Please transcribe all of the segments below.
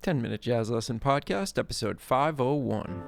10-Minute Jazz Lesson Podcast, episode 501.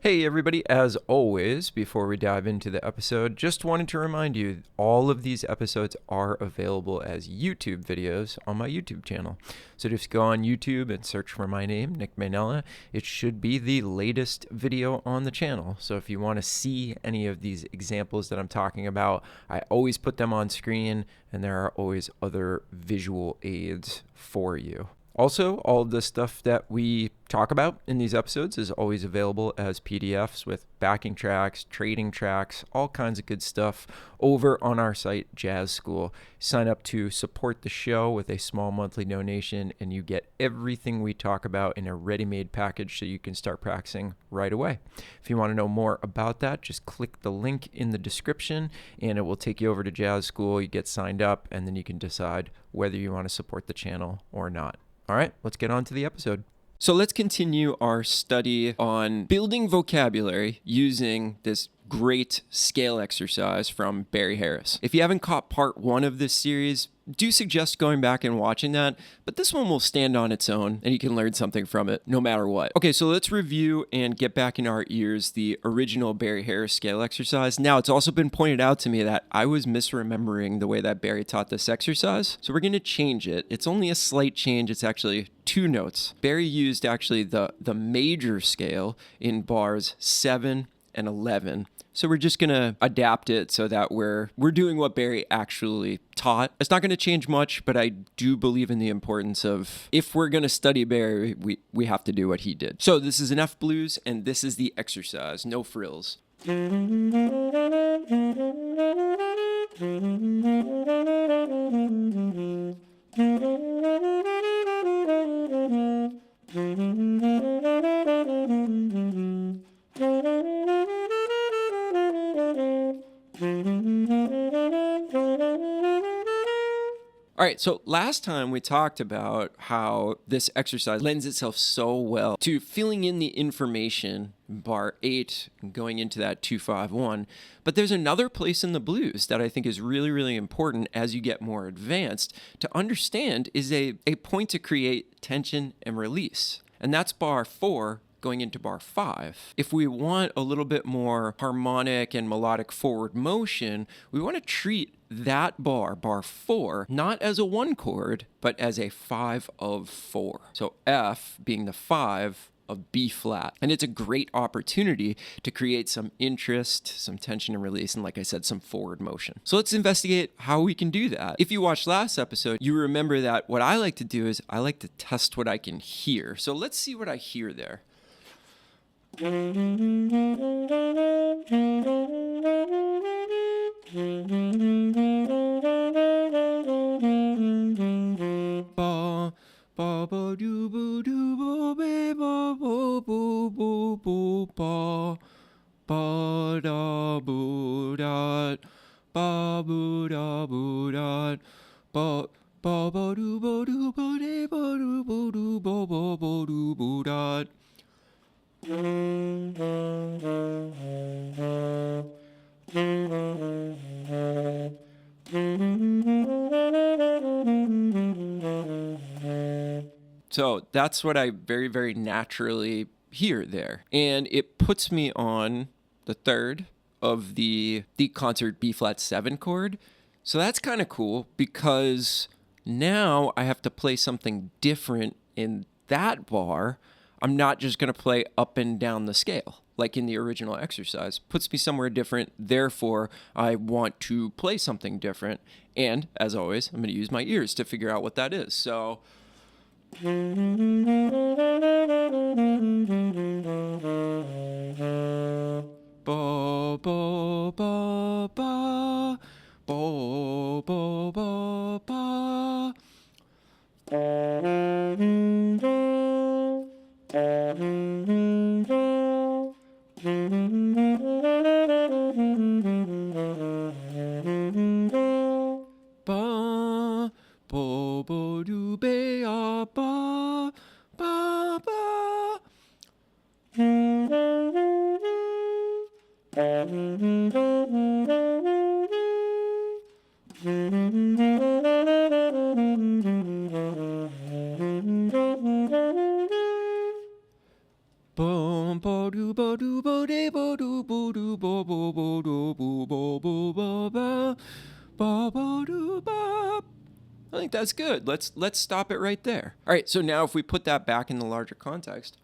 Hey everybody, as always, before we dive into the episode, just wanted to remind you all of these episodes are available as YouTube videos on my YouTube channel. So just go on YouTube and search for my name, Nick Maynella. It should be the latest video on the channel. So if you want to see any of these examples that I'm talking about, I always put them on screen, and there are always other visual aids for you. Also, all of the stuff that we talk about in these episodes is always available as PDFs with backing tracks, trading tracks, all kinds of good stuff over on our site, Jazz School. Sign up to support the show with a small monthly donation, and you get everything we talk about in a ready-made package so you can start practicing right away. If you want to know more about that, just click the link in the description, and it will take you over to Jazz School. You get signed up, and then you can decide whether you want to support the channel or not. All right, let's get on to the episode. So let's continue our study on building vocabulary using this great scale exercise from Barry Harris. If you haven't caught part 1 of this series, do suggest going back and watching that, but this one will stand on its own and you can learn something from it no matter what. Okay, so let's review and get back in our ears the original Barry Harris scale exercise. Now, it's also been pointed out to me that I was misremembering the way that Barry taught this exercise, so we're going to change it. It's only a slight change. It's actually 2 notes. Barry used actually the major scale in bars 7 and 11. So we're just going to adapt it so that we're doing what Barry actually taught. It's not going to change much, but I do believe in the importance of, if we're going to study Barry, we have to do what he did. So this is an F blues, and this is the exercise, no frills. All right, so last time we talked about how this exercise lends itself so well to filling in the information, bar 8, going into that 2-5-1. But there's another place in the blues that I think is really, really important as you get more advanced to understand, is a point to create tension and release. And that's bar 4 going into bar 5. If we want a little bit more harmonic and melodic forward motion, we want to treat that bar 4, not as a 1 chord, but as a 5 of 4. So F being the 5 of B flat. And it's a great opportunity to create some interest, some tension and release, and like I said, some forward motion. So let's investigate how we can do that. If you watched last episode, you remember that what I like to do is I like to test what I can hear. So let's see what I hear there. Ba, ba, doo, boo, doo, boo, be, ba, boo, boo, boo, boo, ba, ba, da, boo, da, ba, boo, da, boo, da, ba, ba, ba, doo, ba, doo, ba, de, ba, doo, ba, doo, ba, ba, ba, doo, boo, da. So that's what I very, very naturally hear there. And it puts me on the 3rd of the concert B flat 7 chord. So that's kind of cool because now I have to play something different in that bar. I'm not just going to play up and down the scale like in the original exercise. Puts me somewhere different. Therefore, I want to play something different. And as always, I'm going to use my ears to figure out what that is. So ba ba ba ba ba ba ba ba. Ba bo bo do be ba ba ba ba. Boom ba doo ba doo ba dee ba doo ba doo ba ba ba doo ba ba ba ba ba ba ba doo ba. I think that's good. Let's stop it right there. All right, so now if we put that back in the larger context.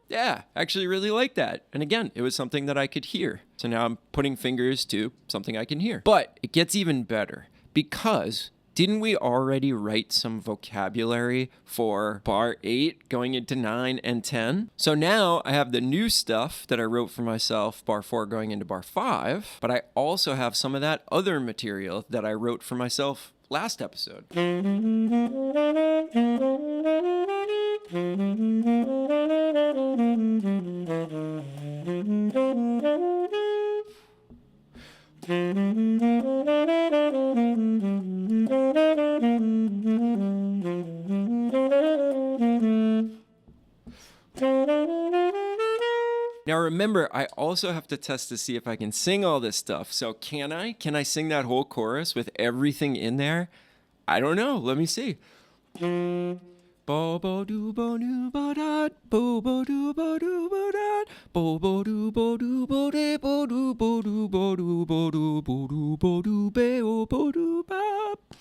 Yeah, actually really like that. And again, it was something that I could hear. So now I'm putting fingers to something I can hear. But it gets even better because didn't we already write some vocabulary for bar 8 going into 9 and 10? So now I have the new stuff that I wrote for myself, bar 4 going into bar 5, but I also have some of that other material that I wrote for myself last episode. Now remember, I also have to test to see if I can sing all this stuff. So can I? Can I sing that whole chorus with everything in there? I don't know. Let me see. Bo bo do bo do bo dot, bo bo do bo do bo dot, bo bo do bo do bo de bo do bo do bo do bo do bo do bo do be o bo do bop.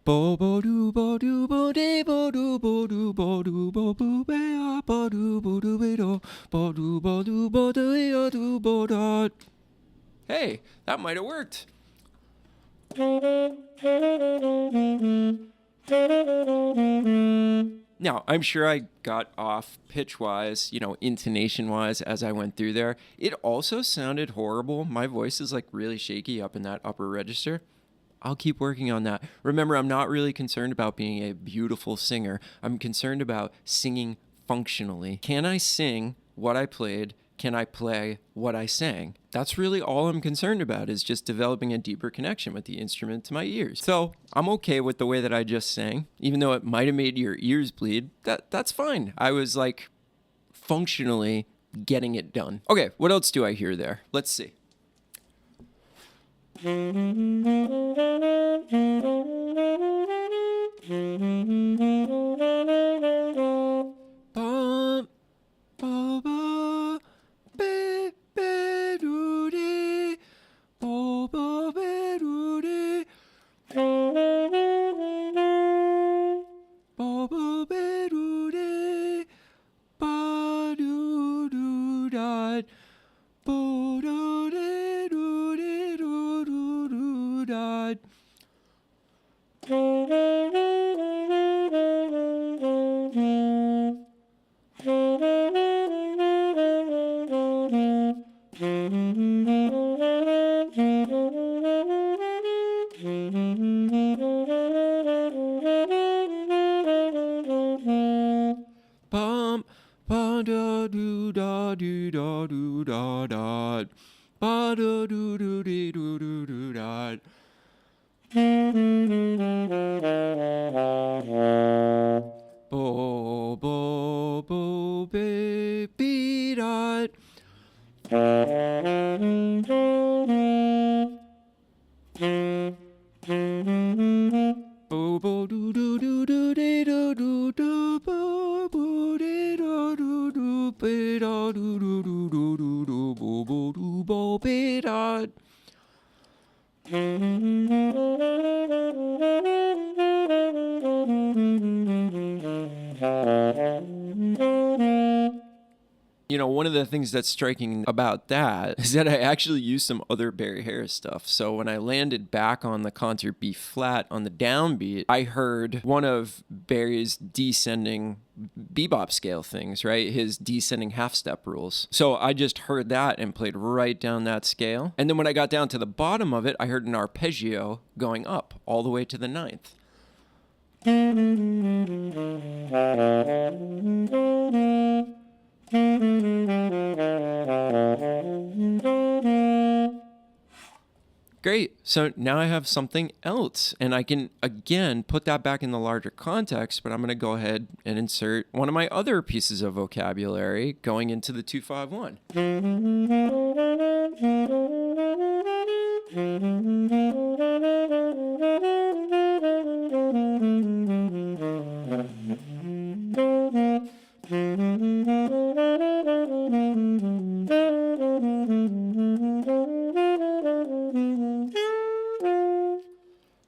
Bo bo do bo do bo de bo do bo do bo do bo do be a bo do be do bo do bo do e do bo dot. Hey, that might have worked. Now, I'm sure I got off pitch-wise, intonation-wise as I went through there. It also sounded horrible. My voice is like really shaky up in that upper register. I'll keep working on that. Remember, I'm not really concerned about being a beautiful singer. I'm concerned about singing functionally. Can I sing what I played? Can I play what I sang? That's really all I'm concerned about, is just developing a deeper connection with the instrument to my ears. So I'm okay with the way that I just sang, even though it might have made your ears bleed. That's fine. I was like functionally getting it done. Okay, what else do I hear there? Let's see. Bum, ba, ba, be, be, do, de, bo, bo, be, do, de. Bo, bo, be, do, de, ba, do, do, dot, bo, do, de, do, de, do, do, do, dot. Bum, ba da do da do da do da da, ba da do do dee do do do da. Bo bo bo be be dot. Bo bo do do do do de do do do bo bo de do do do be da do do do do do do bo bo do bo be dot. One of the things that's striking about that is that I actually used some other Barry Harris stuff. So when I landed back on the concert B flat on the downbeat, I heard one of Barry's descending bebop scale things, right? His descending half step rules. So I just heard that and played right down that scale. And then when I got down to the bottom of it, I heard an arpeggio going up all the way to the ninth. Great. So now I have something else, and I can, again, put that back in the larger context, but I'm going to go ahead and insert one of my other pieces of vocabulary going into the 251.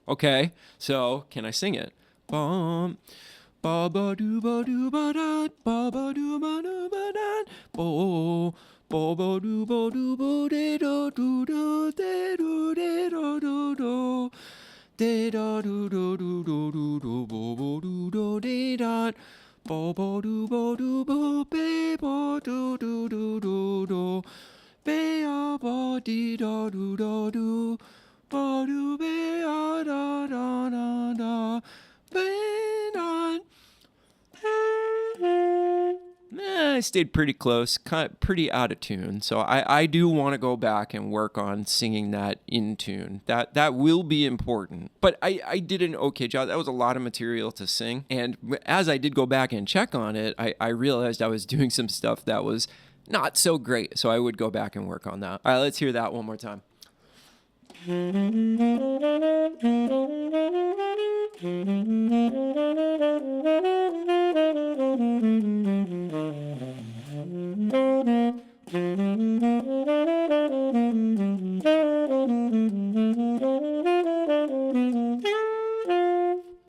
Okay, so can I sing it? Bum, ba ba doo ba doo ba da, ba ba doo ba doo ba da, bo, bo ba doo ba doo bo de do do do de do de do do do, de da do do do do do do bo bo do do de da, bo bo do bo do bo be bo do do do do do, be a ba dee da do da do. I stayed pretty close, pretty out of tune. So I do want to go back and work on singing that in tune. That will be important. But I did an okay job. That was a lot of material to sing. And as I did go back and check on it, I realized I was doing some stuff that was not so great. So I would go back and work on that. All right, let's hear that one more time.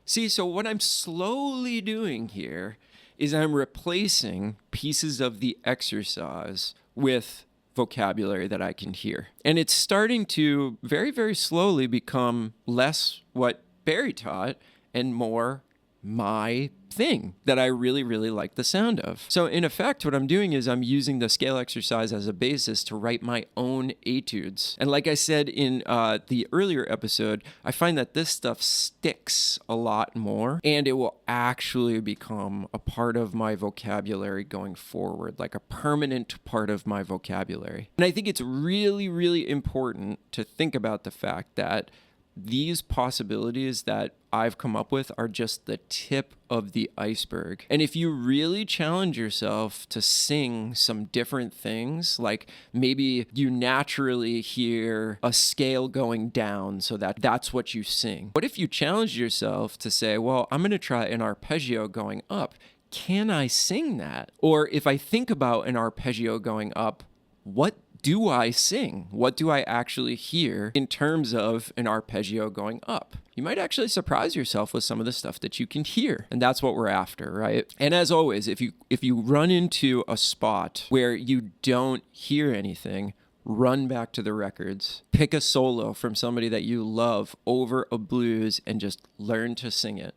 See, so what I'm slowly doing here is I'm replacing pieces of the exercise with vocabulary that I can hear. And it's starting to very, very slowly become less what Barry taught and more my thing that I really, really like the sound of. So in effect, what I'm doing is I'm using the scale exercise as a basis to write my own etudes. And like I said in the earlier episode, I find that this stuff sticks a lot more and it will actually become a part of my vocabulary going forward, like a permanent part of my vocabulary. And I think it's really, really important to think about the fact that these possibilities that I've come up with are just the tip of the iceberg. And if you really challenge yourself to sing some different things, like maybe you naturally hear a scale going down so that's what you sing. What if you challenge yourself to say, well, I'm going to try an arpeggio going up. Can I sing that? Or if I think about an arpeggio going up, what do I sing? What do I actually hear in terms of an arpeggio going up? You might actually surprise yourself with some of the stuff that you can hear. And that's what we're after, right? And as always, if you run into a spot where you don't hear anything, run back to the records, pick a solo from somebody that you love over a blues and just learn to sing it.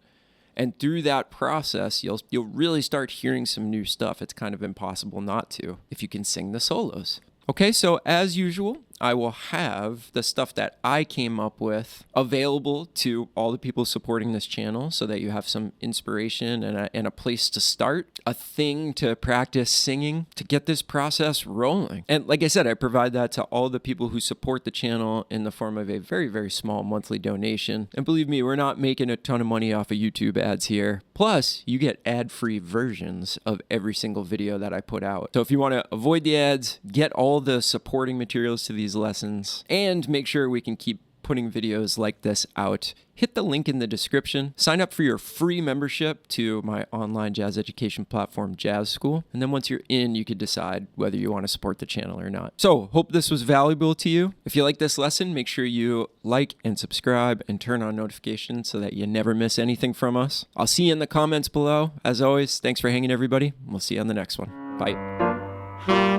And through that process, you'll really start hearing some new stuff. It's kind of impossible not to if you can sing the solos. Okay, so as usual, I will have the stuff that I came up with available to all the people supporting this channel so that you have some inspiration and a place to start, a thing to practice singing to get this process rolling. And like I said, I provide that to all the people who support the channel in the form of a very, very small monthly donation. And believe me, we're not making a ton of money off of YouTube ads here. Plus, you get ad-free versions of every single video that I put out. So if you want to avoid the ads, get all the supporting materials to these lessons, and make sure we can keep putting videos like this out, hit the link in the description, sign up for your free membership to my online jazz education platform, Jazz School, and then once you're in, you can decide whether you want to support the channel or not. So, hope this was valuable to you. If you like this lesson, make sure you like and subscribe and turn on notifications so that you never miss anything from us. I'll see you in the comments below. As always, thanks for hanging, everybody. We'll see you on the next one. Bye. Bye.